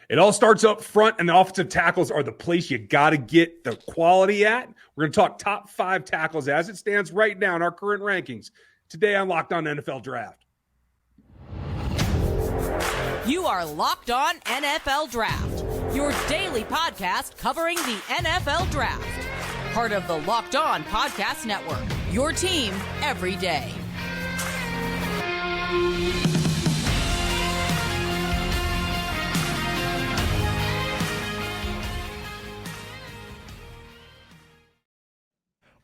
It all starts up front, and the offensive tackles are the place you got to get the quality at. We're going to talk top 5 tackles as it stands right now in our current rankings. Today on Locked On NFL Draft. You are Locked On NFL Draft, your daily podcast covering the NFL Draft. Part of the Locked On Podcast Network, your team every day.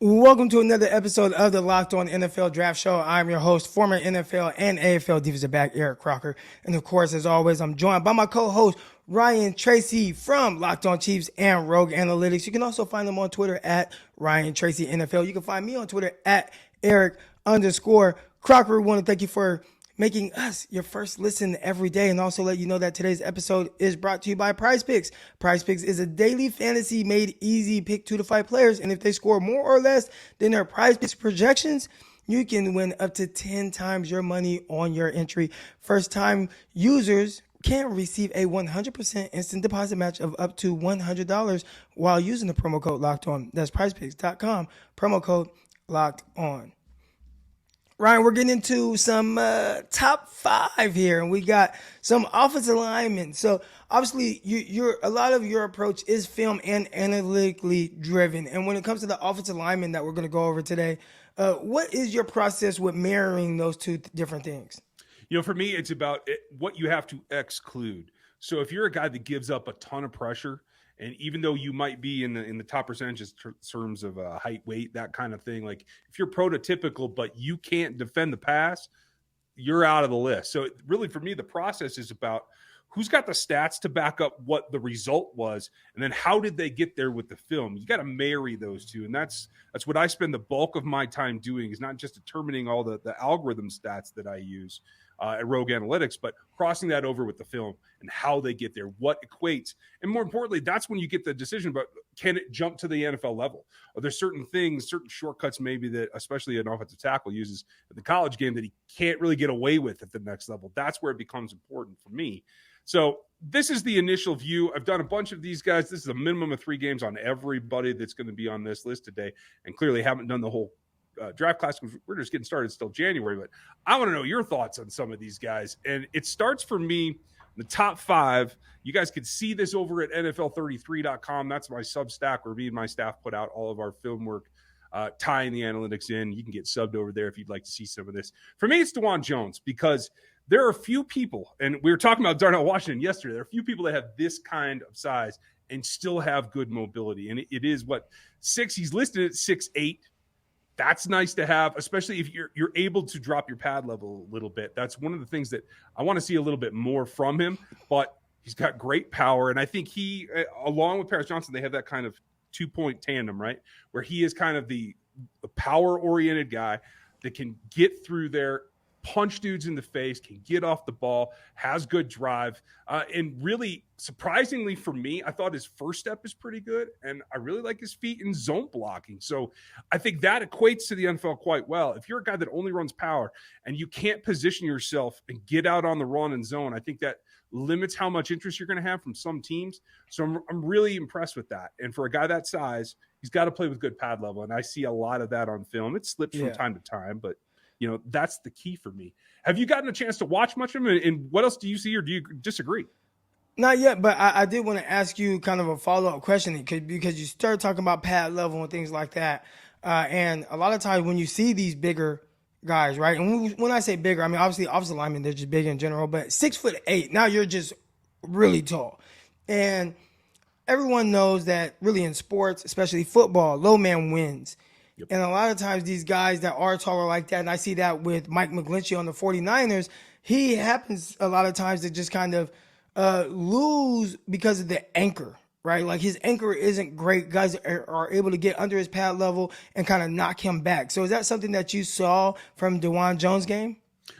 Welcome to another episode of the Locked On NFL Draft Show. I'm your host, former NFL and AFL defensive back, Eric Crocker. And of course, as always, I'm joined by my co-host, Ryan Tracy from Locked On Chiefs and Rogue Analytics. You can also find them on Twitter at Ryan Tracy NFL. You can find me on Twitter at Eric_Crocker. We want to thank you for making us your first listen every day, and also let you know that today's episode is brought to you by PrizePicks. PrizePicks is a daily fantasy made easy. Pick 2 to 5 players, and if they score more or less than their PrizePicks projections, you can win up to 10 times your money on your entry. First-time users can receive a 100% instant deposit match of up to $100 while using the promo code Locked On. That's PrizePicks.com, promo code Locked On. Ryan, we're getting into some top 5 here, and we got some offensive linemen. So obviously, a lot of your approach is film and analytically driven. And when it comes to the offensive linemen that we're going to go over today, what is your process with marrying those two different things? You know, for me, it's about what you have to exclude. So if you're a guy that gives up a ton of pressure, and even though you might be in the top percentages in terms of height, weight, that kind of thing, like if you're prototypical but you can't defend the pass, you're out of the list. So really, for me, the process is about who's got the stats to back up what the result was, and then how did they get there with the film. You got to marry those two, and that's what I spend the bulk of my time doing, is not just determining all the algorithm stats that I use at Rogue Analytics, but crossing that over with the film and how they get there, what equates. And more importantly, that's when you get the decision about, can it jump to the NFL level? Are there certain things, certain shortcuts maybe that especially an offensive tackle uses at the college game that he can't really get away with at the next level? That's where it becomes important for me. So this is the initial view. I've done a bunch of these guys. This is a minimum of 3 games on everybody that's going to be on this list today, and clearly haven't done the whole draft class because we're just getting started still January. But I want to know your thoughts on some of these guys. And it starts for me, the top 5. You guys can see this over at NFL33.com. That's my Substack where me and my staff put out all of our film work, tying the analytics in. You can get subbed over there if you'd like to see some of this. For me, it's DeJuan Jones, because there are a few people, and we were talking about Darnell Washington yesterday, there are a few people that have this kind of size and still have good mobility. And it is what, 6, he's listed at 6'8". That's nice to have, especially if you're able to drop your pad level a little bit. That's one of the things that I want to see a little bit more from him, but he's got great power. And I think he, along with Paris Johnson, they have that kind of 2-point tandem, right? Where he is kind of the power-oriented guy that can get through there, punch dudes in the face, can get off the ball, has good drive. And really, surprisingly for me, I thought his first step is pretty good, and I really like his feet in zone blocking. So I think that equates to the NFL quite well. If you're a guy that only runs power and you can't position yourself and get out on the run and zone, I think that limits how much interest you're going to have from some teams. So I'm really impressed with that. And for a guy that size, he's got to play with good pad level, and I see a lot of that on film. It slips from time to time, but you know, that's the key for me. Have you gotten a chance to watch much of him? And what else do you see, or do you disagree? Not yet, but I did want to ask you kind of a follow-up question because you started talking about pad level and things like that. And a lot of times when you see these bigger guys, right? And when I say bigger, I mean, obviously, offensive linemen, they're just big in general, but 6'8", now you're just really tall. And everyone knows that really in sports, especially football, low man wins. Yep. And a lot of times these guys that are taller like that, and I see that with Mike McGlinchey on the 49ers, he happens a lot of times to just kind of lose because of the anchor, right? Like his anchor isn't great. Guys are able to get under his pad level and kind of knock him back. So is that something that you saw from DeJuan Jones' game?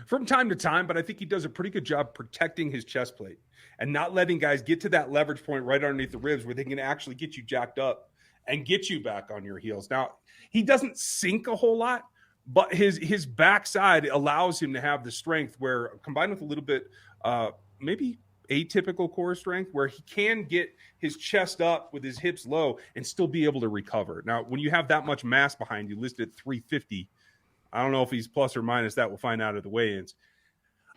From time to time, but I think he does a pretty good job protecting his chest plate and not letting guys get to that leverage point right underneath the ribs where they can actually get you jacked up and get you back on your heels. Now, he doesn't sink a whole lot, but his backside allows him to have the strength where, combined with a little bit, maybe atypical core strength where he can get his chest up with his hips low and still be able to recover. Now, when you have that much mass behind you, listed at 350, I don't know if he's plus or minus that. We'll find out at the weigh-ins.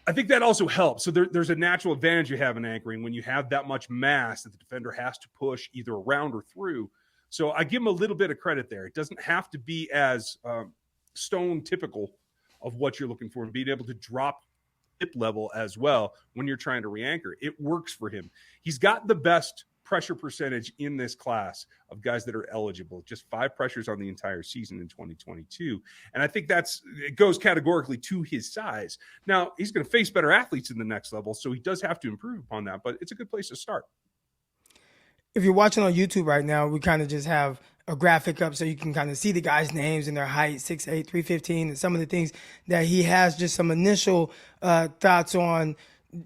I think that also helps. So there's a natural advantage you have in anchoring when you have that much mass that the defender has to push either around or through. So I give him a little bit of credit there. It doesn't have to be as stone typical of what you're looking for, and being able to drop hip level as well when you're trying to re-anchor. It works for him. He's got the best pressure percentage in this class of guys that are eligible, just 5 pressures on the entire season in 2022. And I think it goes categorically to his size. Now, he's going to face better athletes in the next level, so he does have to improve upon that, but it's a good place to start. If you're watching on YouTube right now, we kind of just have a graphic up so you can kind of see the guys' names and their height, 6'8", 315, and some of the things that he has, just some initial thoughts on,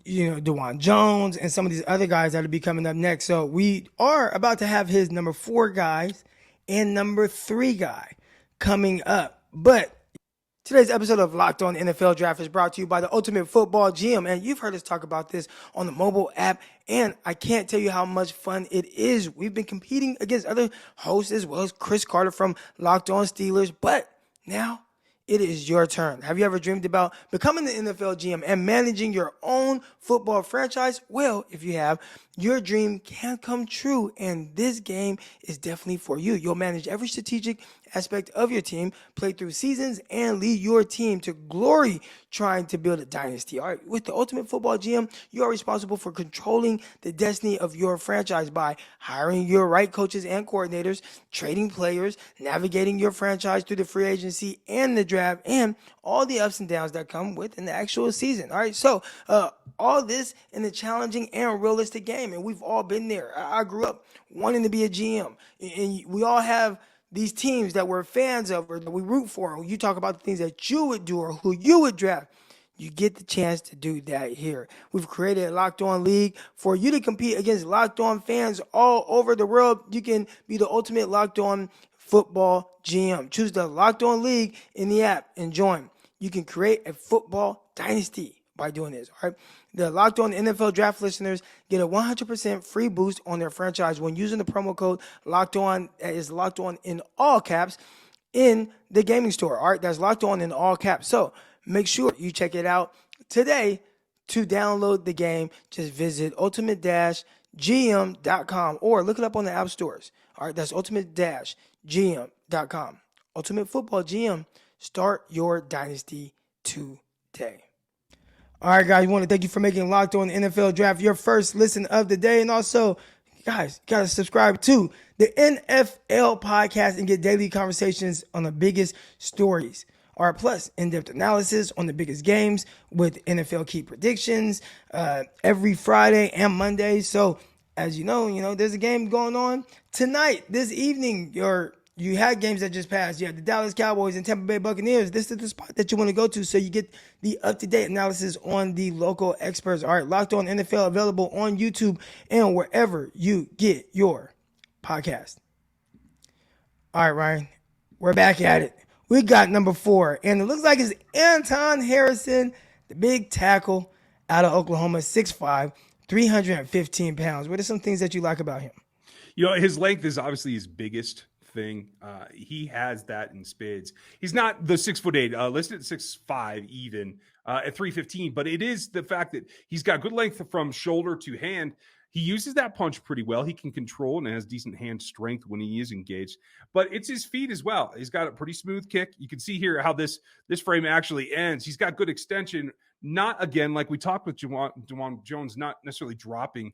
DeJuan Jones and some of these other guys that will be coming up next. So we are about to have his number 4 guys and number 3 guy coming up. But today's episode of Locked On NFL Draft is brought to you by the Ultimate Football Gym. And you've heard us talk about this on the mobile app, and I can't tell you how much fun it is. We've been competing against other hosts as well as Chris Carter from Locked On Steelers, but now it is your turn. Have you ever dreamed about becoming the NFL GM and managing your own football franchise? Well, if you have, your dream can come true, and this game is definitely for you. You'll manage every strategic aspect of your team, play through seasons, and lead your team to glory trying to build a dynasty. All right, with the Ultimate Football GM, you are responsible for controlling the destiny of your franchise by hiring your right coaches and coordinators, trading players, navigating your franchise through the free agency and the draft, and all the ups and downs that come with an actual season. All right, so all this in a challenging and realistic game, and we've all been there. I grew up wanting to be a GM, and we all have these teams that we're fans of or that we root for. You talk about the things that you would do or who you would draft. You get the chance to do that here. We've created a Locked On League for you to compete against Locked On fans all over the world. You can be the ultimate Locked On Football GM. Choose the Locked On League in the app and join. You can create a football dynasty by doing this. All right. The Locked On NFL Draft listeners get a 100% free boost on their franchise when using the promo code Locked On. That is Locked On in all caps in the gaming store. All right, that's Locked On in all caps. So make sure you check it out today. To download the game, just visit ultimate-gm.com or look it up on the app stores. All right, that's ultimate-gm.com. Ultimate Football GM. Start your dynasty today. All right, guys, we want to thank you for making Locked On NFL Draft your first listen of the day. And also, guys, you got to subscribe to the NFL podcast and get daily conversations on the biggest stories. All right, plus in-depth analysis on the biggest games with NFL key predictions every Friday and Monday. So, as you know, there's a game going on tonight, this evening. You had games that just passed. You had the Dallas Cowboys and Tampa Bay Buccaneers. This is the spot that you want to go to so you get the up-to-date analysis on the local experts. All right, Locked On NFL available on YouTube and wherever you get your podcast. All right, Ryan, we're back at it. We got number 4, and it looks like it's Anton Harrison, the big tackle out of Oklahoma, 6'5", 315 pounds. What are some things that you like about him? His length is obviously his biggest thing. He has that in spades. He's not the 6'8", listed at 6'5", even at 315, but it is the fact that he's got good length from shoulder to hand. He uses that punch pretty well. He can control and has decent hand strength when he is engaged, but it's his feet as well. He's got a pretty smooth kick. You can see here how this frame actually ends. He's got good extension. Not, again, like we talked with DeJuan Jones, not necessarily dropping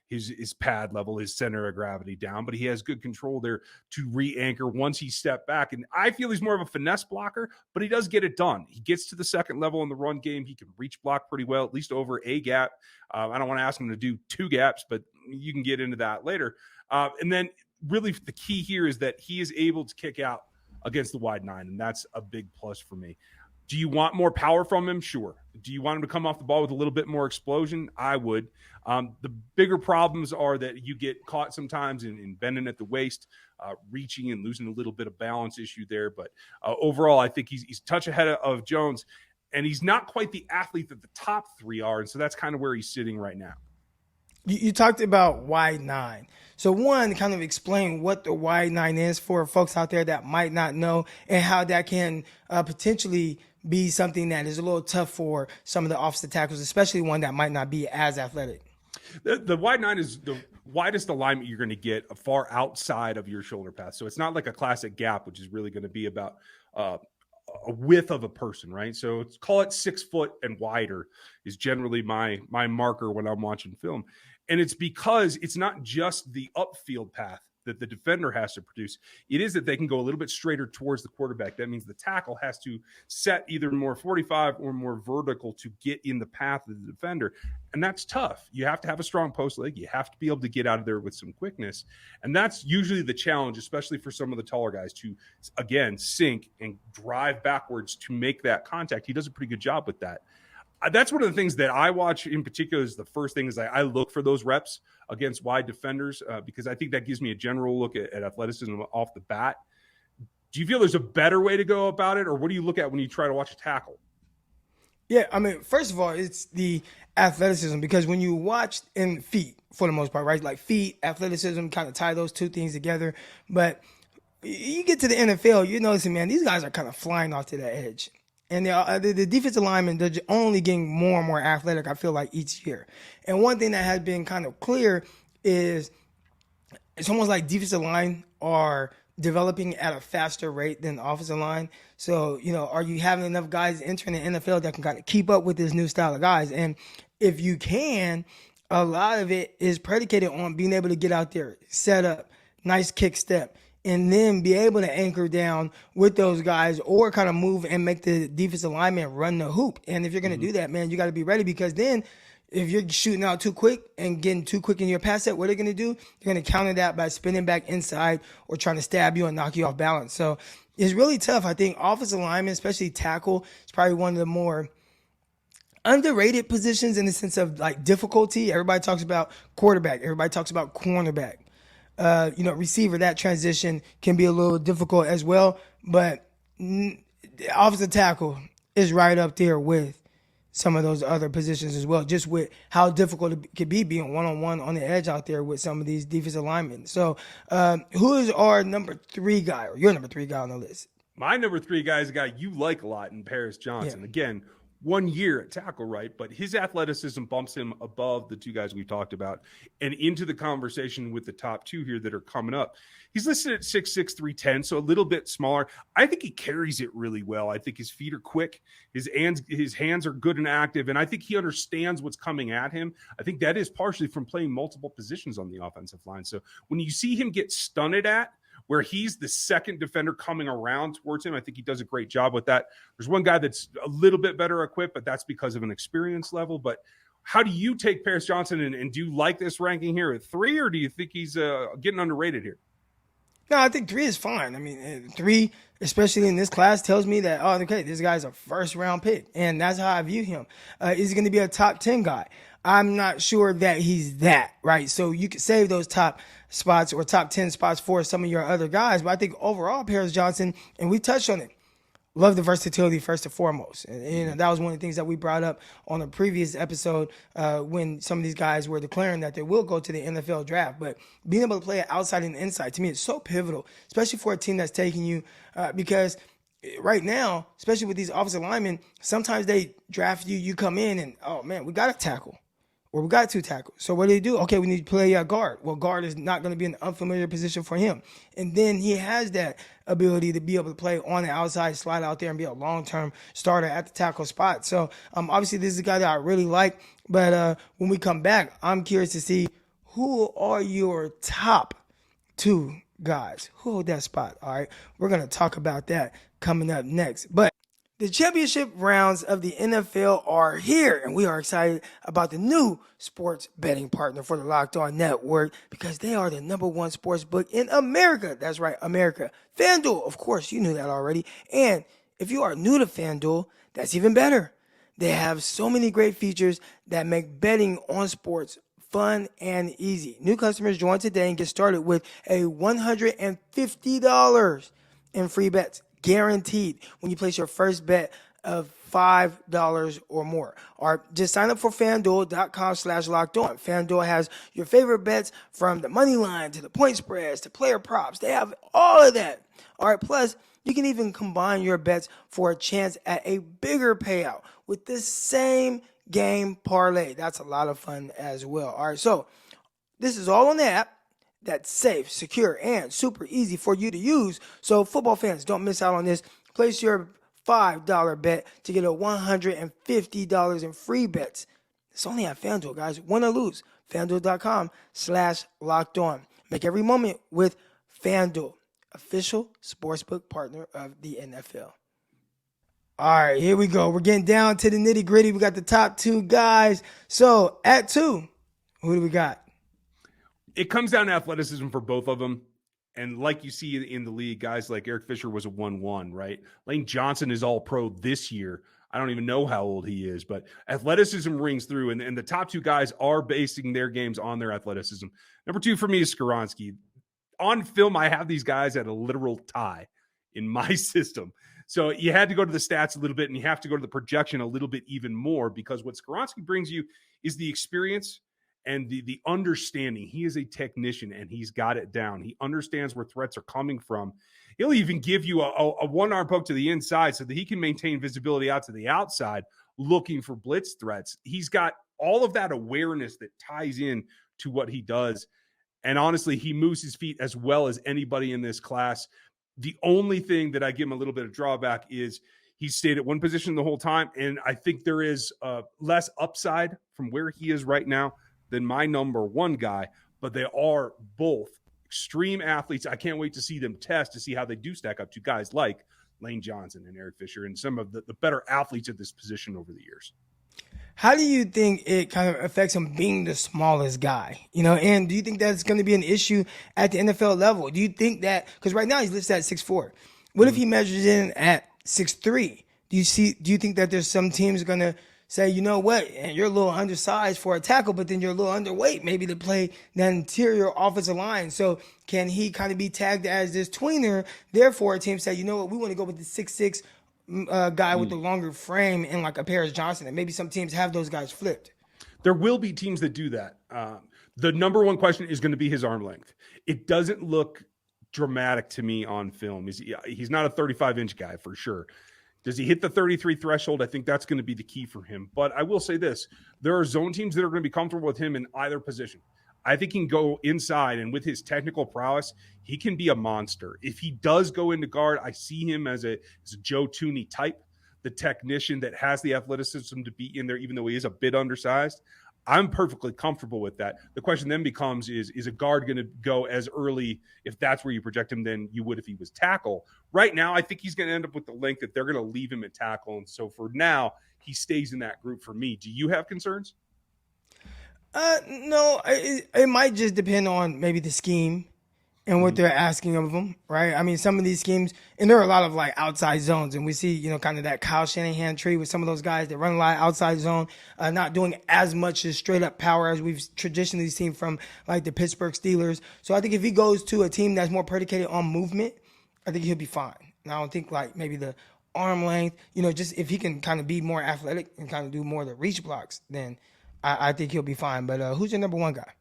his pad level, his center of gravity down, but he has good control there to re-anchor once he stepped back. And I feel he's more of a finesse blocker, but he does get it done. He gets to the second level in the run game. He can reach block pretty well, at least over a gap. I don't want to ask him to do 2 gaps, but you can get into that later. And then really the key here is that he is able to kick out against the wide 9, and that's a big plus for me. Do you want more power from him? Sure. Do you want him to come off the ball with a little bit more explosion? I would. The bigger problems are that you get caught sometimes in bending at the waist, reaching and losing a little bit of balance issue there. But overall, I think he's a touch ahead of Jones, and he's not quite the athlete that the top 3 are. And so that's kind of where he's sitting right now. You talked about wide nine. So one, kind of explain what the wide nine is for folks out there that might not know, and how that can potentially be something that is a little tough for some of the offensive tackles, especially one that might not be as athletic. The wide nine is the widest alignment you're going to get far outside of your shoulder path. So it's not like a classic gap, which is really going to be about a width of a person, right? So call it 6 foot and wider is generally my marker when I'm watching film. And it's because it's not just the upfield path that the defender has to produce. It is that they can go a little bit straighter towards the quarterback. That means the tackle has to set either more 45 or more vertical to get in the path of the defender. And that's tough. You have to have a strong post leg. You have to be able to get out of there with some quickness. And that's usually the challenge, especially for some of the taller guys, to, again, sink and drive backwards to make that contact. He does a pretty good job with that. That's one of the things that I watch in particular. Is the first thing is I look for those reps against wide defenders because I think that gives me a general look at athleticism off the bat. Do you feel there's a better way to go about it, or what do you look at when you try to watch a tackle? Yeah, I mean, first of all, it's the athleticism, because when you watch in feet, for the most part, right? Like feet, athleticism, kind of tie those two things together. But you get to the NFL, you're noticing, man, these guys are kind of flying off to the edge. And the defensive linemen, they're only getting more and more athletic, I feel like, each year. And one thing that has been kind of clear is it's almost like defensive line are developing at a faster rate than the offensive line. So, are you having enough guys entering the NFL that can kind of keep up with this new style of guys? And if you can, a lot of it is predicated on being able to get out there, set up, nice kick step, and then be able to anchor down with those guys, or kind of move and make the defensive lineman run the hoop. And if you're going to do that, man, you got to be ready, because then if you're shooting out too quick and getting too quick in your pass set, what are they going to do? They're going to counter that by spinning back inside or trying to stab you and knock you off balance. So it's really tough. I think offensive lineman, especially tackle, is probably one of the more underrated positions in the sense of like difficulty. Everybody talks about quarterback. Everybody talks about cornerback. Receiver, that transition can be a little difficult as well, but offensive tackle is right up there with some of those other positions as well, just with how difficult it could be being one-on-one on the edge out there with some of these defensive linemen. So who is our number 3 guy, or your number 3 guy on the list? My number 3 guy is a guy you like a lot in Paris Johnson. Yeah. Again, 1 year at tackle, right? But his athleticism bumps him above the 2 guys we talked about and into the conversation with the top 2 here that are coming up. He's listed at 6'6", 310, so a little bit smaller. I think he carries it really well. I think his feet are quick. His hands are good and active, and I think he understands what's coming at him. I think that is partially from playing multiple positions on the offensive line. So when you see him get stunted at, where he's the second defender coming around towards him, I think he does a great job with that. There's one guy that's a little bit better equipped, but that's because of an experience level. But how do you take Paris Johnson, and do you like this ranking here at 3, or do you think he's getting underrated here? No, I think 3 is fine. I mean, 3, especially in this class, tells me that, okay, this guy's a first-round pick, and that's how I view him. Is he going to be a top 10 guy? I'm not sure that he's that, right? So you could save those top spots or top 10 spots for some of your other guys. But I think overall, Paris Johnson, and we touched on it, love the versatility first and foremost. And that was one of the things that we brought up on a previous episode when some of these guys were declaring that they will go to the NFL draft. But being able to play it outside and inside, to me, it's so pivotal, especially for a team that's taking you because right now, especially with these offensive linemen, sometimes they draft you, you come in and, oh, man, we got a tackle. Or we got 2 tackles. So what do they do? Okay, we need to play guard. Well, guard is not going to be an unfamiliar position for him. And then he has that ability to be able to play on the outside, slide out there, and be a long-term starter at the tackle spot. So obviously this is a guy that I really like. But when we come back, I'm curious to see who are your top 2 guys. Who hold that spot? All right, we're going to talk about that coming up next. But the championship rounds of the NFL are here, and we are excited about the new sports betting partner for the Locked On Network because they are the number 1 sports book in America. That's right, America. FanDuel, of course, you knew that already. And if you are new to FanDuel, that's even better. They have so many great features that make betting on sports fun and easy. New customers join today and get started with a $150 in free bets. Guaranteed when you place your first bet of $5 or more. Or just sign up for FanDuel.com/LockedOn. FanDuel has your favorite bets from the money line to the point spreads to player props. They have all of that. All right, plus you can even combine your bets for a chance at a bigger payout with the same game parlay. That's a lot of fun as well. All right, so this is all on the app that's safe, secure, and super easy for you to use. So football fans, don't miss out on this. Place your $5 bet to get a $150 in free bets. It's only at FanDuel, guys. Win or lose. FanDuel.com/LockedOn. Make every moment with FanDuel, official sportsbook partner of the NFL. All right, here we go. We're getting down to the nitty gritty. We got the top two guys. So at 2, who do we got? It comes down to athleticism for both of them. And like you see in the league, guys like Eric Fisher was a 1-1, right? Lane Johnson is all pro this year. I don't even know how old he is, but athleticism rings through. And the top two guys are basing their games on their athleticism. Number 2 for me is Skoronski. On film, I have these guys at a literal tie in my system. So you had to go to the stats a little bit, and you have to go to the projection a little bit even more, because what Skoronski brings you is the experience and the understanding. He is a technician, and he's got it down. He understands where threats are coming from. He'll even give you a one-arm poke to the inside so that he can maintain visibility out to the outside, looking for blitz threats. He's got all of that awareness that ties in to what he does. And honestly, he moves his feet as well as anybody in this class. The only thing that I give him a little bit of drawback is he stayed at one position the whole time, and I think there is less upside from where he is right now than my number 1 guy, but they are both extreme athletes. I can't wait to see them test to see how they do stack up to guys like Lane Johnson and Eric Fisher and some of the better athletes at this position over the years. How do you think it kind of affects him being the smallest guy? And do you think that's going to be an issue at the NFL level? Do you think that, because right now he's listed at 6'4", what if he measures in at 6'3"? Do you think that there's some teams going to say, you know what, and you're a little undersized for a tackle, but then you're a little underweight maybe to play that interior offensive line. So can he kind of be tagged as this tweener? Therefore, a team say, you know what, we want to go with the 6'6" guy with the longer frame and like a Paris Johnson. And maybe some teams have those guys flipped. There will be teams that do that. The number 1 question is going to be his arm length. It doesn't look dramatic to me on film. He's not a 35-inch guy for sure. Does he hit the 33 threshold? I think that's going to be the key for him. But I will say this. There are zone teams that are going to be comfortable with him in either position. I think he can go inside, and with his technical prowess, he can be a monster. If he does go into guard, I see him as a Joe Tooney type, the technician that has the athleticism to be in there, even though he is a bit undersized. I'm perfectly comfortable with that. The question then becomes, is a guard going to go as early, if that's where you project him, than you would if he was tackle? Right now, I think he's going to end up with the length that they're going to leave him at tackle. And so for now, he stays in that group for me. Do you have concerns? No, it might just depend on maybe the scheme and what they're asking of them, right? I mean, some of these schemes, and there are a lot of like outside zones, and we see, kind of that Kyle Shanahan tree with some of those guys that run a lot of outside zone, not doing as much as straight up power as we've traditionally seen from like the Pittsburgh Steelers. So I think if he goes to a team that's more predicated on movement, I think he'll be fine. And I don't think like maybe the arm length, just if he can kind of be more athletic and kind of do more of the reach blocks, then I think he'll be fine. But who's your number 1 guy?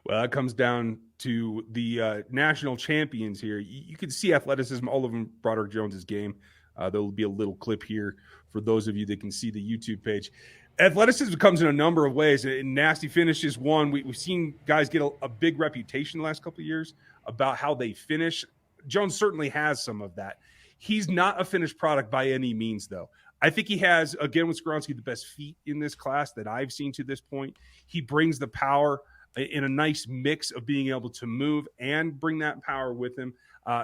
Well, that comes down to the national champions here. You can see athleticism all over Broderick Jones's game. There will be a little clip here for those of you that can see the YouTube page. Athleticism comes in a number of ways. Nasty finish is one. We've seen guys get a big reputation the last couple of years about how they finish. Jones certainly has some of that. He's not a finished product by any means, though. I think he has, again, with Skoronski, the best feet in this class that I've seen to this point. He brings the power in a nice mix of being able to move and bring that power with him.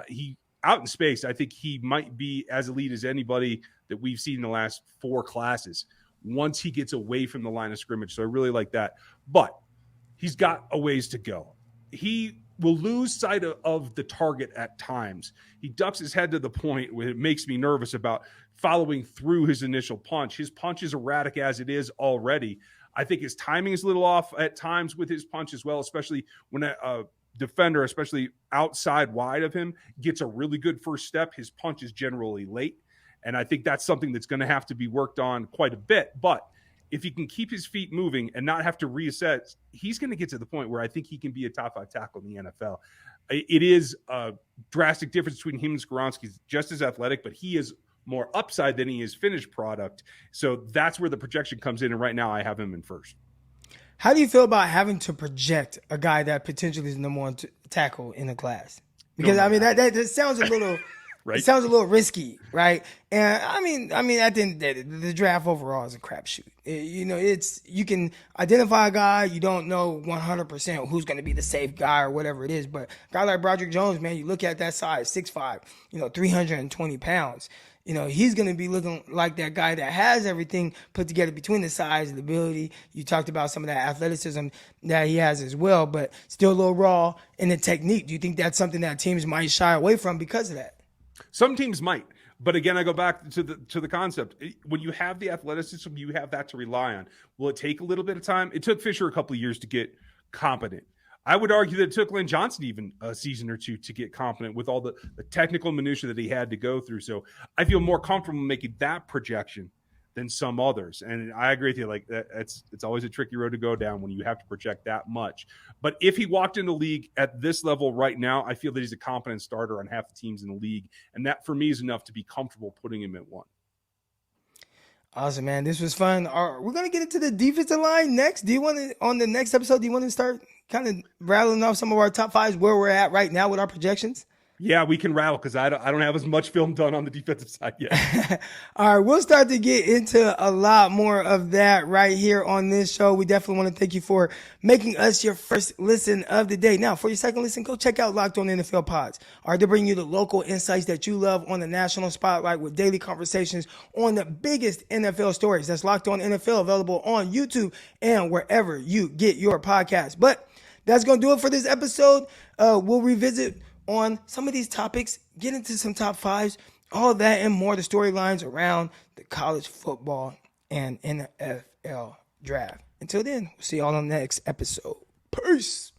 He out in space, I think he might be as elite as anybody that we've seen in the last 4 classes once he gets away from the line of scrimmage. So I really like that. But he's got a ways to go. He will lose sight of the target at times. He ducks his head to the point where it makes me nervous about following through his initial punch. His punch is erratic as it is already. I think his timing is a little off at times with his punch as well, especially when a defender, especially outside wide of him, gets a really good first step. His punch is generally late. And I think that's something that's going to have to be worked on quite a bit. But if he can keep his feet moving and not have to reassess, he's going to get to the point where I think he can be a top 5 tackle in the NFL. It is a drastic difference between him and Skoronski. He's just as athletic, but he is more upside than he is finished product. So that's where the projection comes in. And right now I have him in first. How do you feel about having to project a guy that potentially is the number one tackle in the class? Because that sounds a little right? It sounds a little risky, right? And I mean, at the end of the day, the draft overall is a crapshoot. You can identify a guy, you don't know 100% who's going to be the safe guy or whatever it is. But a guy like Broderick Jones, man, you look at that size, 6'5", 320 pounds. He's going to be looking like that guy that has everything put together between the size and the ability. You talked about some of that athleticism that he has as well, but still a little raw in the technique. Do you think that's something that teams might shy away from because of that? Some teams might. But again, I go back to the concept. When you have the athleticism, you have that to rely on. Will it take a little bit of time? It took Fisher a couple of years to get competent. I would argue that it took Lane Johnson even a season or two to get competent with all the technical minutia that he had to go through. So I feel more comfortable making that projection than some others. And I agree with you. Like it's always a tricky road to go down when you have to project that much. But if he walked in the league at this level right now, I feel that he's a competent starter on half the teams in the league. And that for me is enough to be comfortable putting him at 1. Awesome, man. This was fun. We're going to get into the defensive line next. On the next episode, do you want to start kind of rattling off some of our top 5s, where we're at right now with our projections? Yeah, we can rattle because I don't have as much film done on the defensive side yet. All right, we'll start to get into a lot more of that right here on this show. We definitely want to thank you for making us your first listen of the day. Now, for your second listen, go check out Locked On NFL Pods. All right, they're bringing you the local insights that you love on the national spotlight with daily conversations on the biggest NFL stories. That's Locked On NFL, available on YouTube and wherever you get your podcasts. But that's going to do it for this episode. We'll revisit on some of these topics, get into some top 5s, all that and more, the storylines around the college football and NFL draft. Until then, we'll see y'all on the next episode. Peace.